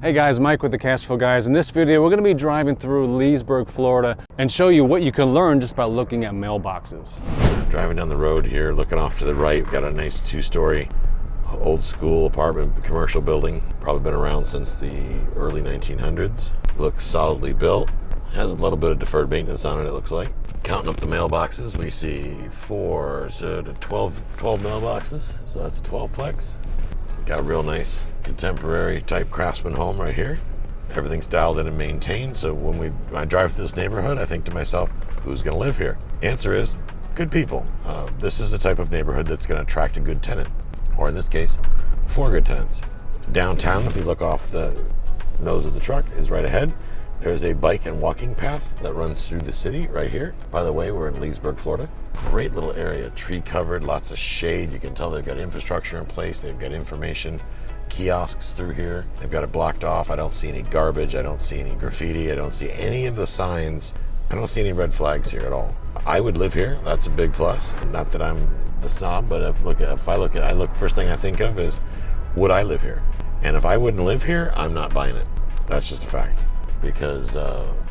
Hey guys, Mike with the Cashflow Guys. In this video, we're going to be driving through Leesburg, Florida, and show you what you can learn just by looking at mailboxes. Driving down the road here, looking off to the right, we've got a nice two-story old school apartment commercial building. Probably been around since the early 1900s. Looks solidly built. Has a little bit of deferred maintenance on it, it looks like. Counting up the mailboxes, we see 12 mailboxes, so that's a 12-plex. Got a real nice contemporary type craftsman home right here. Everything's dialed in and maintained, so when I drive through this neighborhood, I think to myself, who's going to live here? Answer is, good people. This is the type of neighborhood that's going to attract a good tenant, or in this case, 4 good tenants. Downtown, if you look off the nose of the truck, is right ahead. There's a bike and walking path that runs through the city right here. By the way, we're in Leesburg, Florida. Great little area, tree covered, lots of shade. You can tell they've got infrastructure in place. They've got information kiosks through here. They've got it blocked off. I don't see any garbage. I don't see any graffiti. I don't see any of the signs. I don't see any red flags here at all. I would live here. That's a big plus. Not that I'm the snob, but first thing I think of is, would I live here? And if I wouldn't live here, I'm not buying it. That's just a fact. Because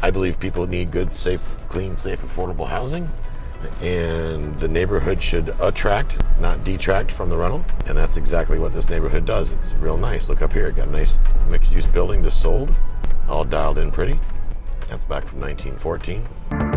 I believe people need good, safe, clean, safe, affordable housing, and the neighborhood should attract, not detract from the rental, and that's exactly what this neighborhood does. It's real nice. Look up here, got a nice mixed-use building just sold, all dialed in pretty. That's back from 1914.